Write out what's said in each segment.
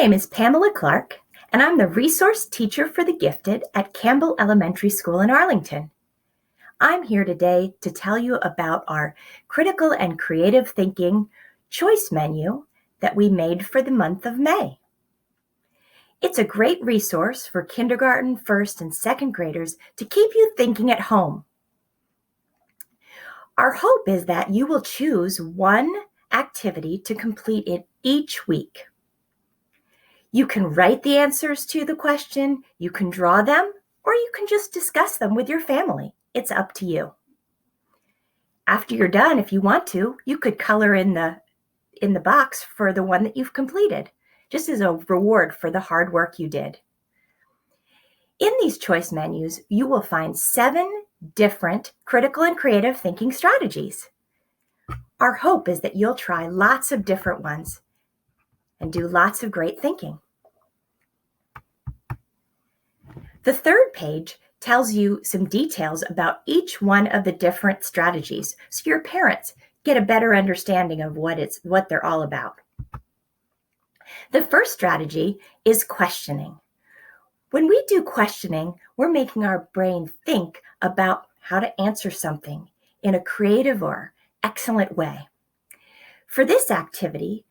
name is Pamela Clark, and I'm the resource teacher for the gifted at Campbell Elementary School in Arlington. I'm here today to tell you about our critical and creative thinking choice menu that we made for the month of May. It's a great resource for kindergarten, first, and second graders to keep you thinking at home. Our hope is that you will choose one activity to complete it each week. You can write the answers to the question, you can draw them, or you can just discuss them with your family. It's up to you. After you're done, if you want to, you could color in the box for the one that you've completed, just as a reward for the hard work you did. In these choice menus, you will find 7 different critical and creative thinking strategies. Our hope is that you'll try lots of different ones and do lots of great thinking. The third page tells you some details about each one of the different strategies so your parents get a better understanding of what they're all about. The first strategy is questioning. When we do questioning, we're making our brain think about how to answer something in a creative or excellent way. For this activity,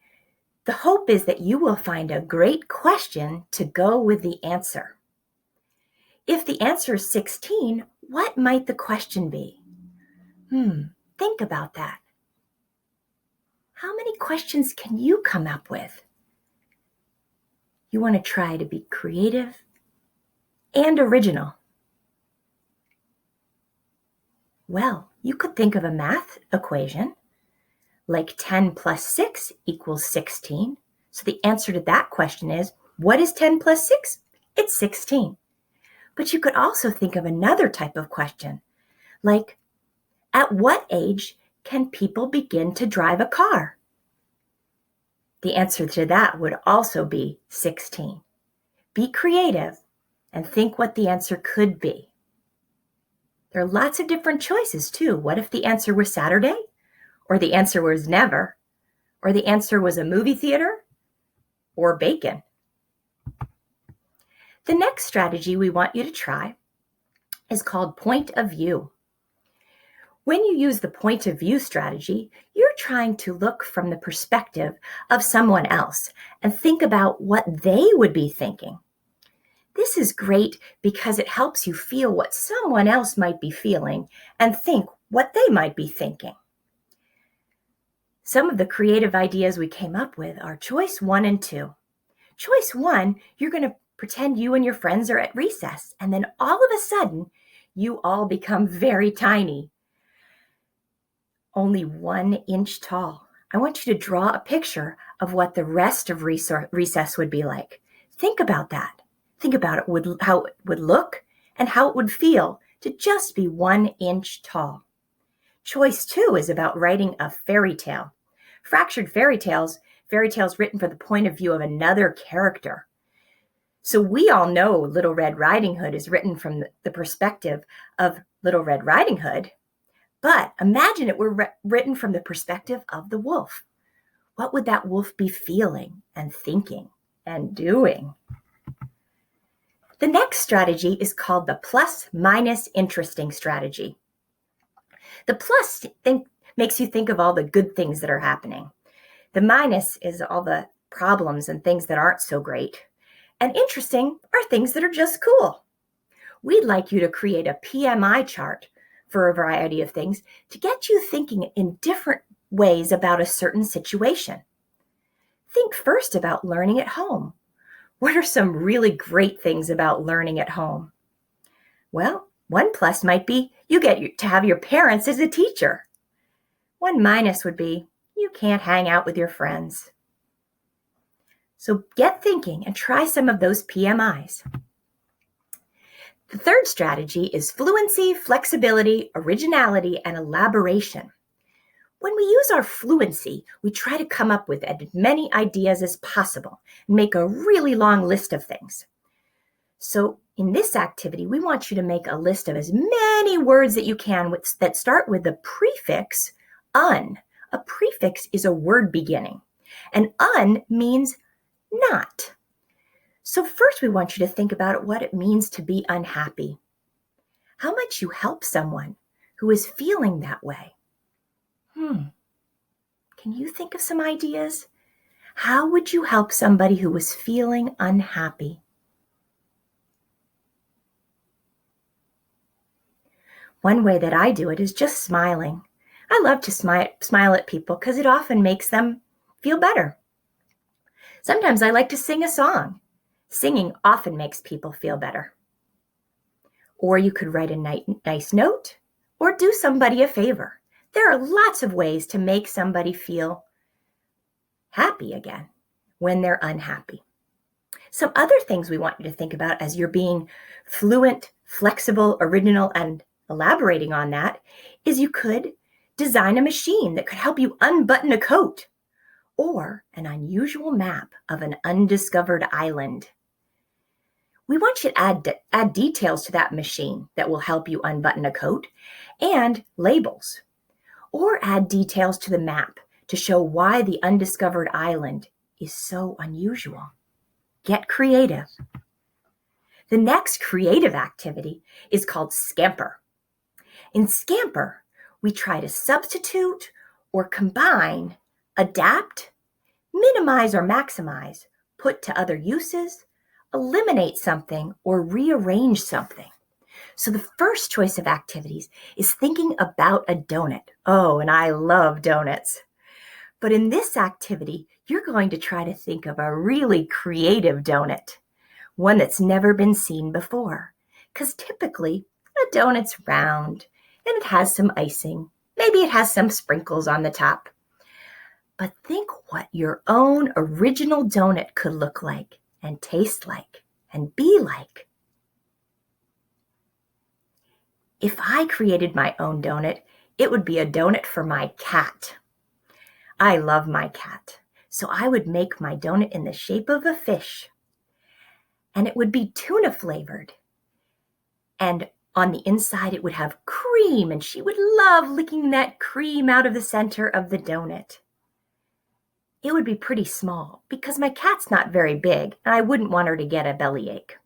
the hope is that you will find a great question to go with the answer. If the answer is 16, what might the question be? Think about that. How many questions can you come up with? You want to try to be creative and original. Well, you could think of a math equation like 10 plus 6 equals 16. So the answer to that question is, what is 10 plus 6? It's 16. But you could also think of another type of question, like, at what age can people begin to drive a car? The answer to that would also be 16. Be creative and think what the answer could be. There are lots of different choices too. What if the answer was Saturday? Or the answer was never? Or the answer was a movie theater? Or bacon? The next strategy we want you to try is called point of view. When you use the point of view strategy, you're trying to look from the perspective of someone else and think about what they would be thinking. This is great because it helps you feel what someone else might be feeling and think what they might be thinking. Some of the creative ideas we came up with are choice 1 and 2. Choice 1, you're going to pretend you and your friends are at recess, and then all of a sudden, you all become very tiny, only 1 inch tall. I want you to draw a picture of what the rest of recess would be like. Think about that. Think about it, how it would look and how it would feel to just be 1 inch tall. Choice 2 is about writing a fairy tale. Fractured fairy tales written from the point of view of another character. So we all know Little Red Riding Hood is written from the perspective of Little Red Riding Hood, but imagine it were written from the perspective of the wolf. What would that wolf be feeling and thinking and doing? The next strategy is called the Plusminus Interesting strategy. The plus makes you think of all the good things that are happening. The minus is all the problems and things that aren't so great. And interesting are things that are just cool. We'd like you to create a PMI chart for a variety of things to get you thinking in different ways about a certain situation. Think first about learning at home. What are some really great things about learning at home? Well, 1 plus might be you get to have your parents as a teacher. 1 minus would be you can't hang out with your friends. So get thinking and try some of those PMIs. The third strategy is fluency, flexibility, originality, and elaboration. When we use our fluency, we try to come up with as many ideas as possible and make a really long list of things. So in this activity, we want you to make a list of as many words that you can that start with the prefix un. A prefix is a word beginning, and un means not. So first we want you to think about what it means to be unhappy. How might you help someone who is feeling that way? Can you think of some ideas? How would you help somebody who was feeling unhappy? One way that I do it is just smiling. I love to smile at people because it often makes them feel better. Sometimes I like to sing a song. Singing often makes people feel better. Or you could write a nice note or do somebody a favor. There are lots of ways to make somebody feel happy again when they're unhappy. Some other things we want you to think about as you're being fluent, flexible, original, and elaborating on that is you could design a machine that could help you unbutton a coat or an unusual map of an undiscovered island. We want you to add details to that machine that will help you unbutton a coat and labels, or add details to the map to show why the undiscovered island is so unusual. Get creative. The next creative activity is called Scamper. In Scamper, we try to substitute or combine, adapt, minimize or maximize, put to other uses, eliminate something, or rearrange something. So the first choice of activities is thinking about a donut. Oh, and I love donuts. But in this activity, you're going to try to think of a really creative donut, one that's never been seen before. Because typically, a donut's round and it has some icing. Maybe it has some sprinkles on the top. But think what your own original donut could look like and taste like and be like. If I created my own donut, it would be a donut for my cat. I love my cat, so I would make my donut in the shape of a fish. And it would be tuna flavored. And on the inside, it would have cream, and she would love licking that cream out of the center of the donut. It would be pretty small because my cat's not very big, and I wouldn't want her to get a bellyache.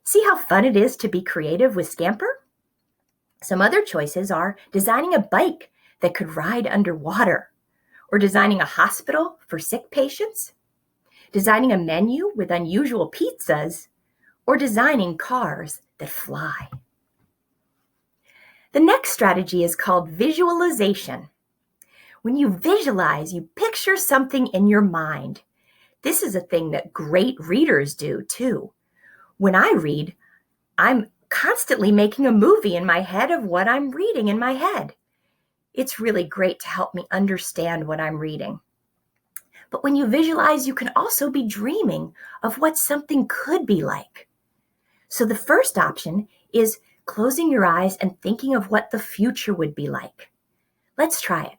See how fun it is to be creative with Scamper? Some other choices are designing a bike that could ride underwater, or designing a hospital for sick patients, designing a menu with unusual pizzas, or designing cars that fly. The next strategy is called visualization. When you visualize, you picture something in your mind. This is a thing that great readers do too. When I read, I'm constantly making a movie in my head of what I'm reading in my head. It's really great to help me understand what I'm reading. But when you visualize, you can also be dreaming of what something could be like. So the first option is closing your eyes and thinking of what the future would be like. Let's try it.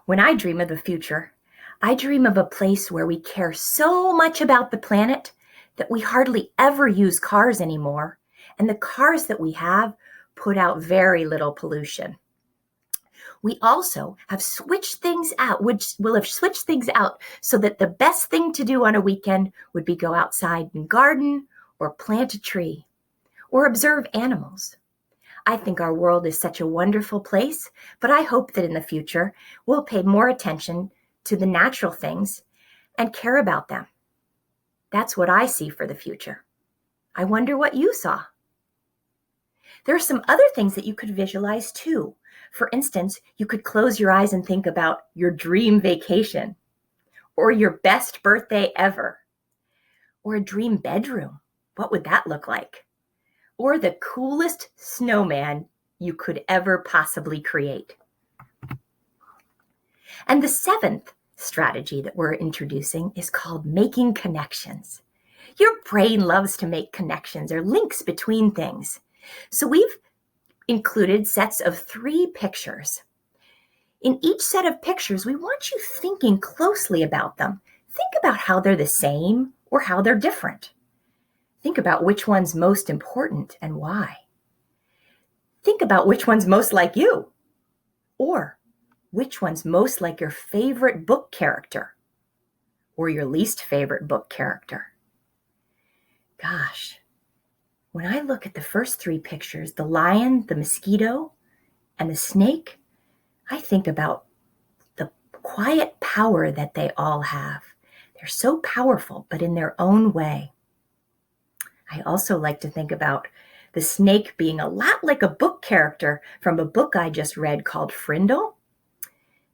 When I dream of the future, I dream of a place where we care so much about the planet that we hardly ever use cars anymore, and the cars that we have put out very little pollution. We also have switched things out, which will have switched things out so that the best thing to do on a weekend would be go outside and garden or plant a tree or observe animals. I think our world is such a wonderful place, but I hope that in the future we'll pay more attention to the natural things and care about them. That's what I see for the future. I wonder what you saw. There are some other things that you could visualize too. For instance, you could close your eyes and think about your dream vacation, or your best birthday ever, or a dream bedroom. What would that look like? Or the coolest snowman you could ever possibly create. And the seventh strategy that we're introducing is called making connections. Your brain loves to make connections or links between things. So we've included sets of 3 pictures. In each set of pictures, we want you thinking closely about them. Think about how they're the same or how they're different. Think about which one's most important and why. Think about which one's most like you, or which one's most like your favorite book character or your least favorite book character. Gosh, when I look at the first three pictures, the lion, the mosquito, and the snake, I think about the quiet power that they all have. They're so powerful, but in their own way. I also like to think about the snake being a lot like a book character from a book I just read called Frindle.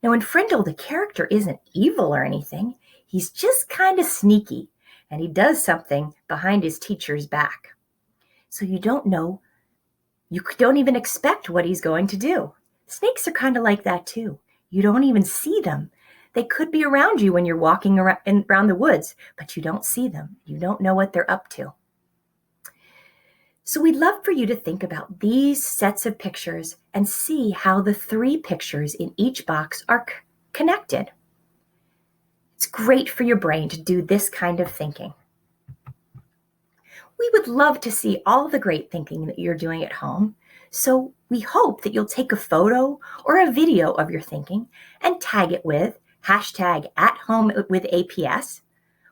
Now, in Frindle, the character isn't evil or anything. He's just kind of sneaky, and he does something behind his teacher's back. So you don't know, you don't even expect what he's going to do. Snakes are kind of like that too. You don't even see them. They could be around you when you're walking around the woods, but you don't see them. You don't know what they're up to. So we'd love for you to think about these sets of pictures and see how the three pictures in each box are connected. It's great for your brain to do this kind of thinking. We would love to see all the great thinking that you're doing at home, so we hope that you'll take a photo or a video of your thinking and tag it with #@HomeWithAPS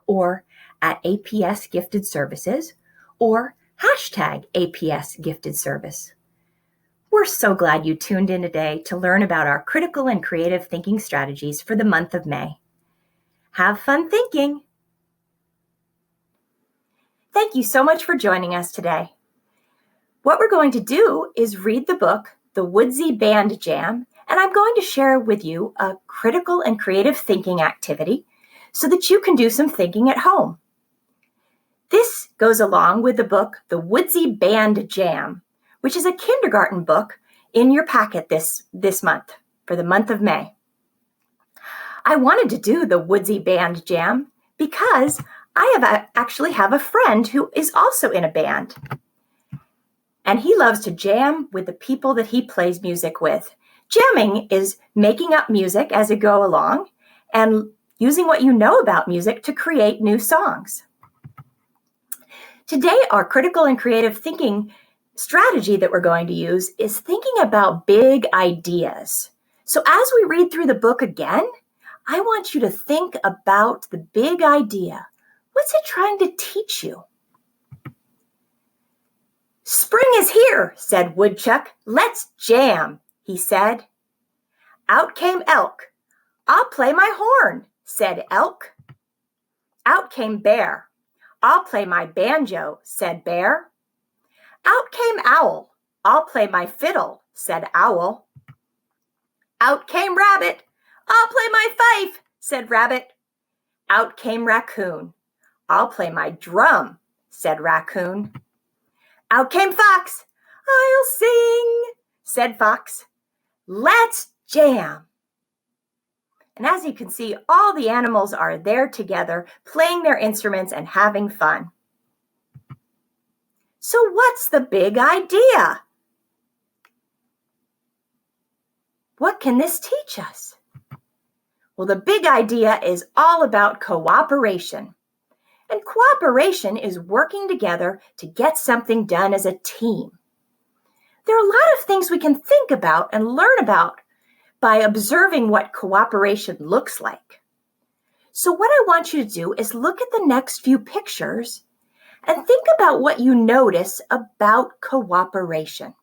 or @APS Gifted Services or #APS Gifted Service. We're so glad you tuned in today to learn about our critical and creative thinking strategies for the month of May. Have fun thinking! Thank you so much for joining us today. What we're going to do is read the book, The Woodsy Band Jam, and I'm going to share with you a critical and creative thinking activity so that you can do some thinking at home. This goes along with the book, The Woodsy Band Jam, which is a kindergarten book in your packet this month, for the month of May. I wanted to do the Woodsy Band Jam because I actually have a friend who is also in a band. And he loves to jam with the people that he plays music with. Jamming is making up music as you go along and using what you know about music to create new songs. Today, our critical and creative thinking strategy that we're going to use is thinking about big ideas. So as we read through the book again, I want you to think about the big idea. What's it trying to teach you? "Spring is here," said Woodchuck. "Let's jam," he said. Out came Elk. "I'll play my horn," said Elk. Out came Bear. "I'll play my banjo," said Bear. Out came Owl. "I'll play my fiddle," said Owl. Out came Rabbit. "I'll play my fife," said Rabbit. Out came Raccoon. "I'll play my drum," said Raccoon. Out came Fox. "I'll sing," said Fox. Let's jam. And as you can see, all the animals are there together, playing their instruments and having fun. So what's the big idea? What can this teach us? Well, the big idea is all about cooperation. And cooperation is working together to get something done as a team. There are a lot of things we can think about and learn about by observing what cooperation looks like. So what I want you to do is look at the next few pictures and think about what you notice about cooperation.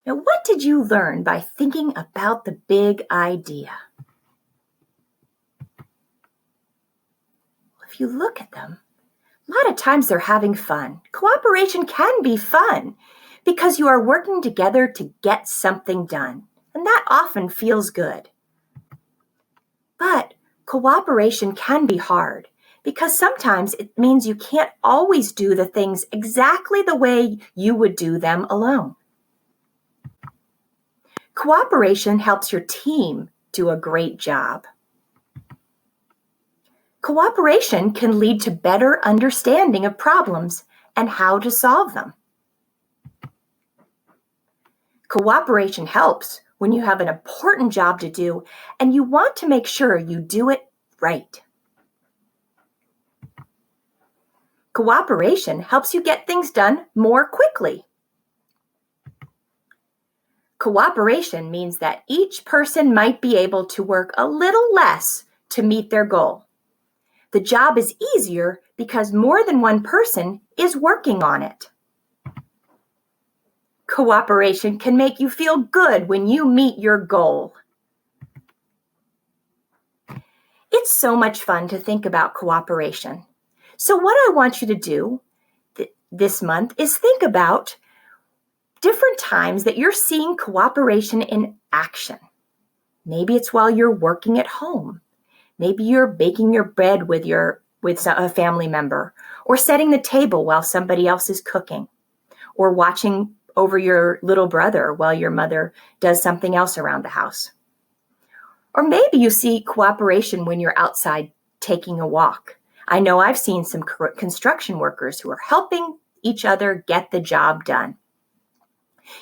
Now, what did you learn by thinking about the big idea? If you look at them, a lot of times they're having fun. Cooperation can be fun because you are working together to get something done, and that often feels good. But cooperation can be hard because sometimes it means you can't always do the things exactly the way you would do them alone. Cooperation helps your team do a great job. Cooperation can lead to better understanding of problems and how to solve them. Cooperation helps when you have an important job to do and you want to make sure you do it right. Cooperation helps you get things done more quickly. Cooperation means that each person might be able to work a little less to meet their goal. The job is easier because more than one person is working on it. Cooperation can make you feel good when you meet your goal. It's so much fun to think about cooperation. So what I want you to do this month is think about different times that you're seeing cooperation in action. Maybe it's while you're working at home. Maybe you're baking your bread with a family member, or setting the table while somebody else is cooking, or watching over your little brother while your mother does something else around the house. Or maybe you see cooperation when you're outside taking a walk. I know I've seen some construction workers who are helping each other get the job done.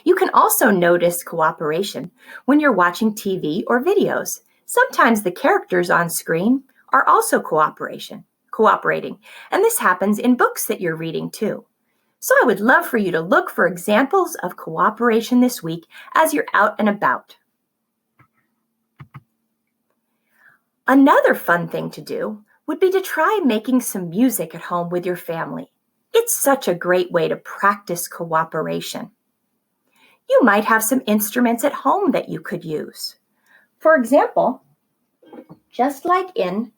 You can also notice cooperation when you're watching TV or videos. Sometimes the characters on screen are also cooperating, and this happens in books that you're reading too. So I would love for you to look for examples of cooperation this week as you're out and about. Another fun thing to do would be to try making some music at home with your family. It's such a great way to practice cooperation. You might have some instruments at home that you could use. For example, just like in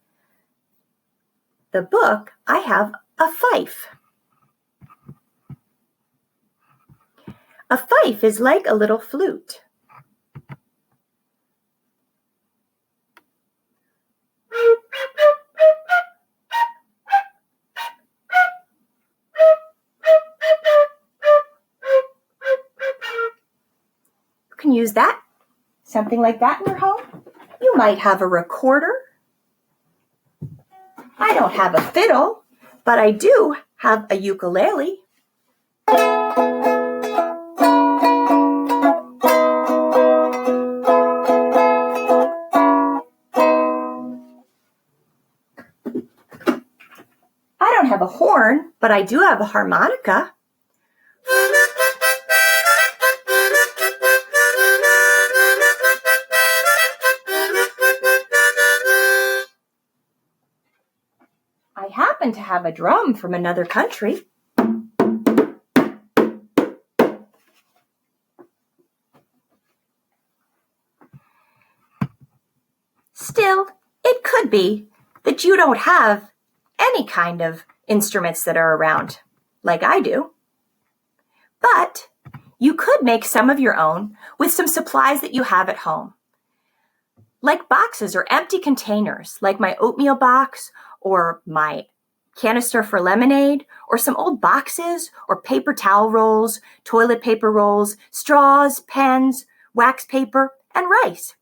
the book, I have a fife. A fife is like a little flute. You can use that, something like that in your home. You might have a recorder. I don't have a fiddle, but I do have a ukulele. I don't have a horn, but I do have a harmonica. I happen to have a drum from another country. Still, it could be that you don't have any kind of instruments that are around, like I do. But you could make some of your own with some supplies that you have at home, like boxes or empty containers, like my oatmeal box or my canister for lemonade, or some old boxes or paper towel rolls, toilet paper rolls, straws, pens, wax paper, and rice.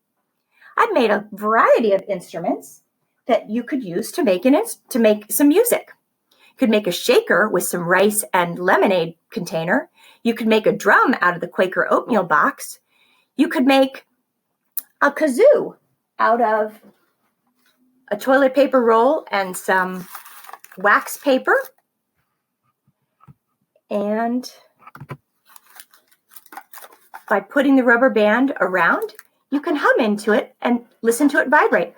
I've made a variety of instruments that you could use to make some music. You could make a shaker with some rice and lemonade container. You could make a drum out of the Quaker oatmeal box. You could make a kazoo out of a toilet paper roll and some wax paper. And by putting the rubber band around, you can hum into it and listen to it vibrate.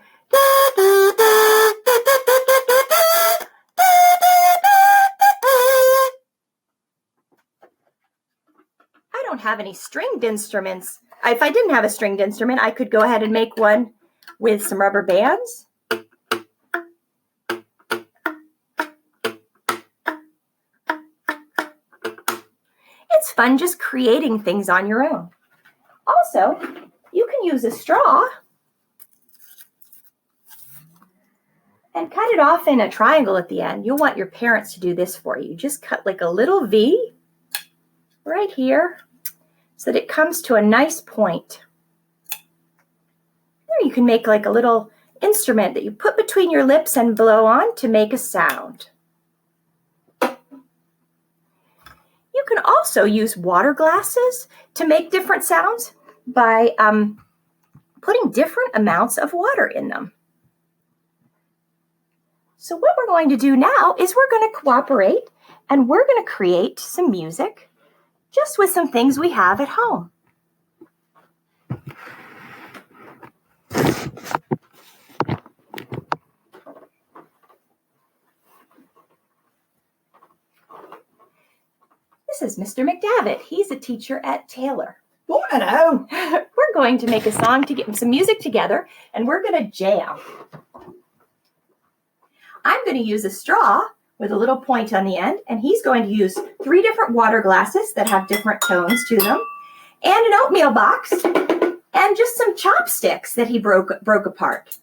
I don't have any stringed instruments, if I didn't have a stringed instrument, I could go ahead and make one with some rubber bands. It's fun just creating things on your own. Also, you can use a straw and cut it off in a triangle at the end. You'll want your parents to do this for you. Just cut like a little V right here so that it comes to a nice point. There you can make like a little instrument that you put between your lips and blow on to make a sound. You can also use water glasses to make different sounds by putting different amounts of water in them. So what we're going to do now is we're going to cooperate and we're going to create some music just with some things we have at home. This is Mr. McDavitt. He's a teacher at Taylor. Oh, hello. We're going to make a song to get some music together, and we're going to jam. I'm going to use a straw with a little point on the end, and he's going to use 3 different water glasses that have different tones to them, and an oatmeal box, and just some chopsticks that he broke apart.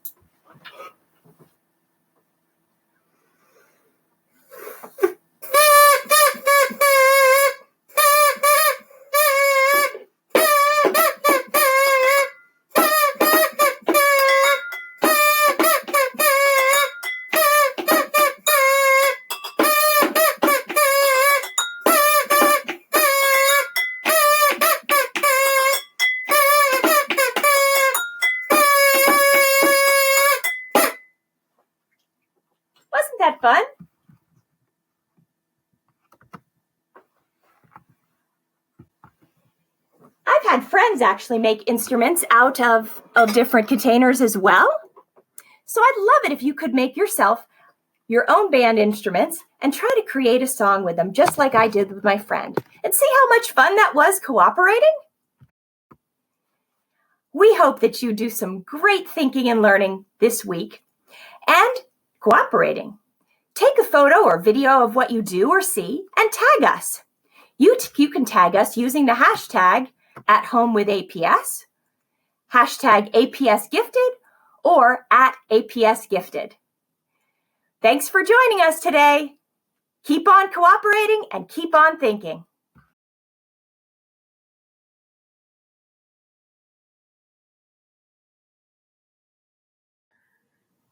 Wasn't that fun? I've had friends actually make instruments out of different containers as well. So I'd love it if you could make yourself your own band instruments and try to create a song with them, just like I did with my friend. And see how much fun that was cooperating? We hope that you do some great thinking and learning this week and cooperating. Take a photo or video of what you do or see and tag us. You can tag us using the hashtag @HomeWithAPS, hashtag APSGifted, or @APSGifted. Thanks for joining us today. Keep on cooperating and keep on thinking.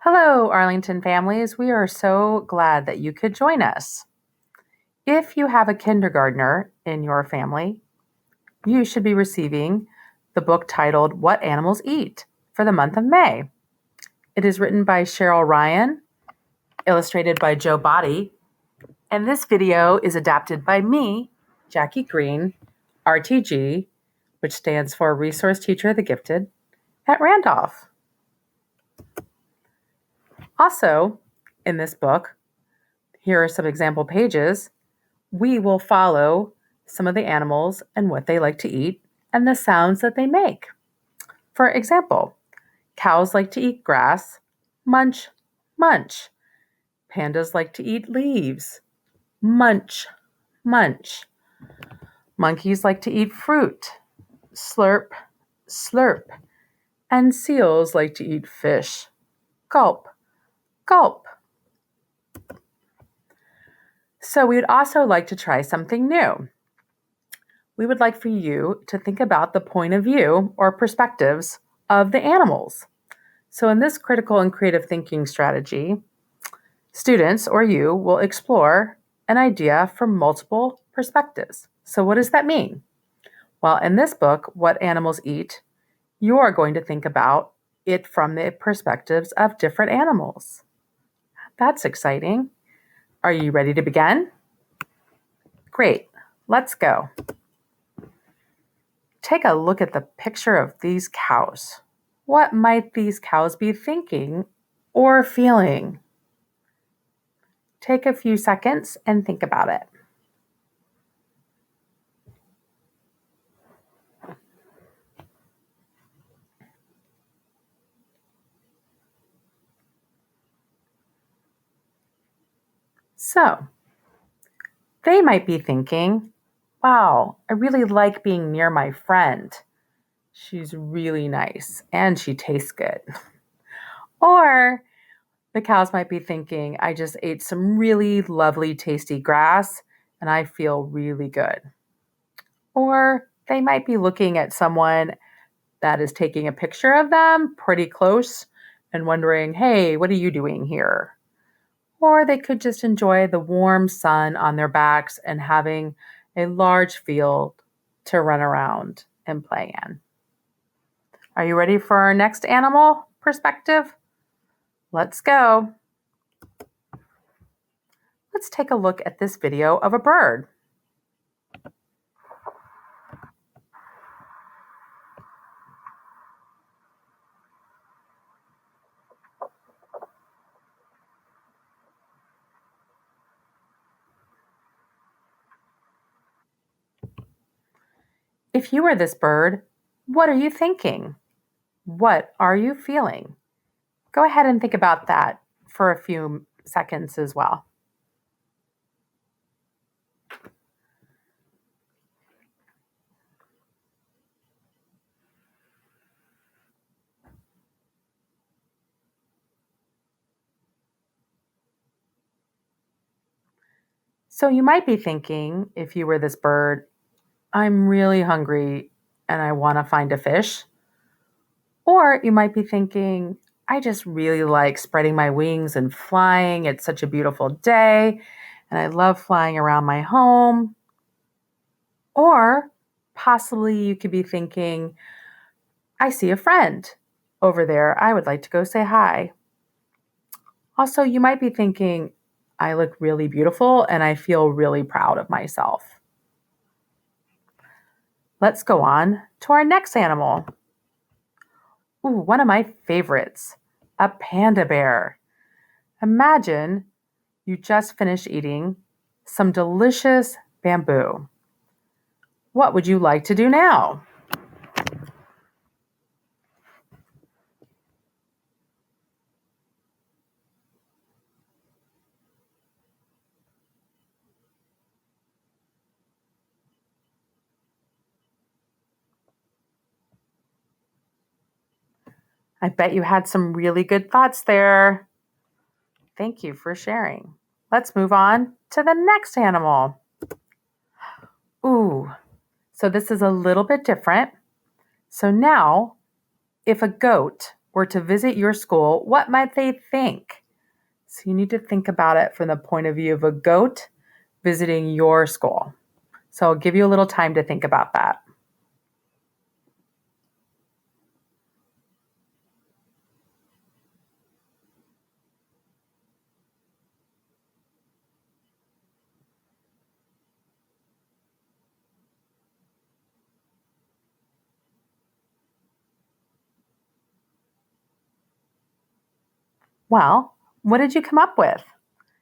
Hello, Arlington families. We are so glad that you could join us. If you have a kindergartner in your family, you should be receiving the book titled What Animals Eat for the month of May. It is written by Cheryl Ryan, illustrated by Joe Botti, and this video is adapted by me, Jackie Green, RTG, which stands for Resource Teacher of the Gifted, at Randolph. Also, in this book, here are some example pages. We will follow some of the animals and what they like to eat and the sounds that they make. For example, cows like to eat grass, munch, munch. Pandas like to eat leaves, munch, munch. Monkeys like to eat fruit, slurp, slurp. And seals like to eat fish, gulp, gulp. So we would also like to try something new. We would like for you to think about the point of view or perspectives of the animals. So in this critical and creative thinking strategy, students or you will explore an idea from multiple perspectives. So what does that mean? Well, in this book, What Animals Eat, you are going to think about it from the perspectives of different animals. That's exciting. Are you ready to begin? Great, let's go. Take a look at the picture of these cows. What might these cows be thinking or feeling? Take a few seconds and think about it. So they might be thinking, wow, I really like being near my friend. She's really nice and she tastes good. Or the cows might be thinking, I just ate some really lovely, tasty grass and I feel really good. Or they might be looking at someone that is taking a picture of them pretty close and wondering, hey, what are you doing here? Or they could just enjoy the warm sun on their backs and having a large field to run around and play in. Are you ready for our next animal perspective? Let's go. Let's take a look at this video of a bird. If you were this bird, what are you thinking? What are you feeling? Go ahead and think about that for a few seconds as well. So you might be thinking, if you were this bird, I'm really hungry and I want to find a fish. Or you might be thinking, I just really like spreading my wings and flying. It's such a beautiful day and I love flying around my home. Or possibly you could be thinking, I see a friend over there. I would like to go say hi. Also, you might be thinking, I look really beautiful and I feel really proud of myself. Let's go on to our next animal. Ooh, one of my favorites, a panda bear. Imagine you just finished eating some delicious bamboo. What would you like to do now? I bet you had some really good thoughts there. Thank you for sharing. Let's move on to the next animal. Ooh, so this is a little bit different. So now, if a goat were to visit your school, what might they think? So you need to think about it from the point of view of a goat visiting your school. So I'll give you a little time to think about that. Well, what did you come up with?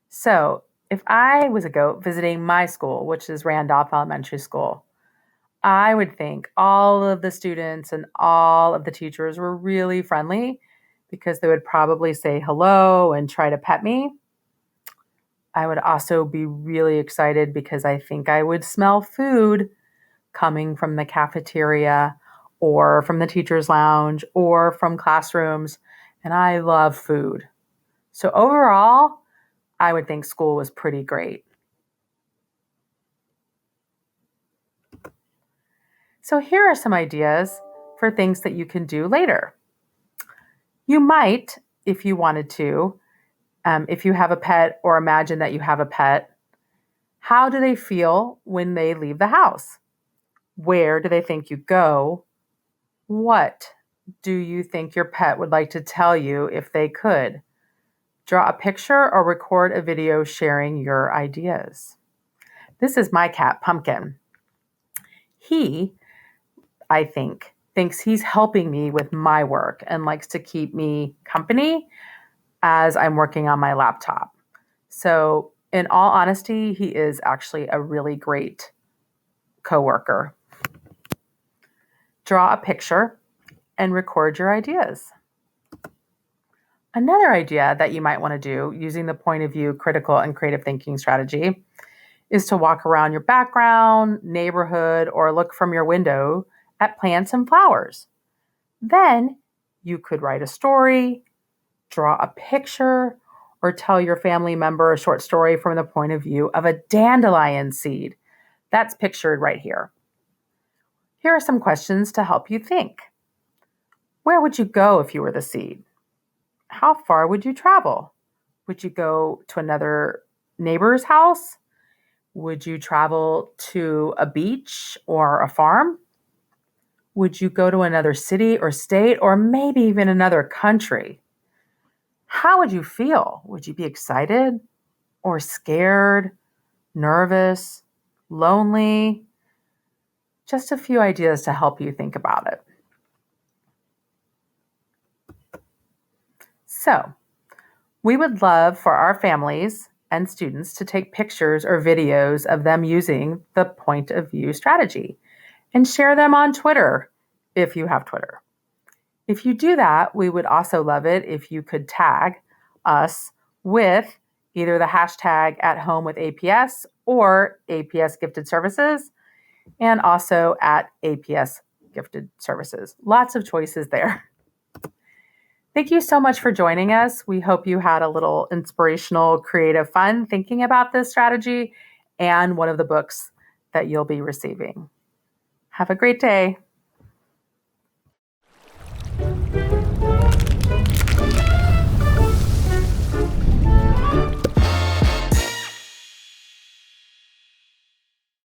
So if I was a goat visiting my school, which is Randolph Elementary School, I would think all of the students and all of the teachers were really friendly because they would probably say hello and try to pet me. I would also be really excited because I think I would smell food coming from the cafeteria or from the teacher's lounge or from classrooms. And I love food. So overall, I would think school was pretty great. So here are some ideas for things that you can do later. You might, if you wanted to, if you have a pet or imagine that you have a pet, how do they feel when they leave the house? Where do they think you go? What do you think your pet would like to tell you if they could? Draw a picture or record a video sharing your ideas. This is my cat, Pumpkin. He, I think, thinks he's helping me with my work and likes to keep me company as I'm working on my laptop. So, in all honesty, he is actually a really great coworker. Draw a picture and record your ideas. Another idea that you might want to do using the point of view critical and creative thinking strategy is to walk around your background, neighborhood, or look from your window at plants and flowers. Then you could write a story, draw a picture, or tell your family member a short story from the point of view of a dandelion seed. That's pictured right here. Here are some questions to help you think. Where would you go if you were the seed? How far would you travel? Would you go to another neighbor's house? Would you travel to a beach or a farm? Would you go to another city or state or maybe even another country? How would you feel? Would you be excited or scared, nervous, lonely? Just a few ideas to help you think about it. So, we would love for our families and students to take pictures or videos of them using the point of view strategy and share them on Twitter if you have Twitter. If you do that, we would also love it if you could tag us with either the hashtag at home with APS or APS gifted services, and also at APS gifted services. Lots of choices there. Thank you so much for joining us. We hope you had a little inspirational, creative fun thinking about this strategy and one of the books that you'll be receiving. Have a great day.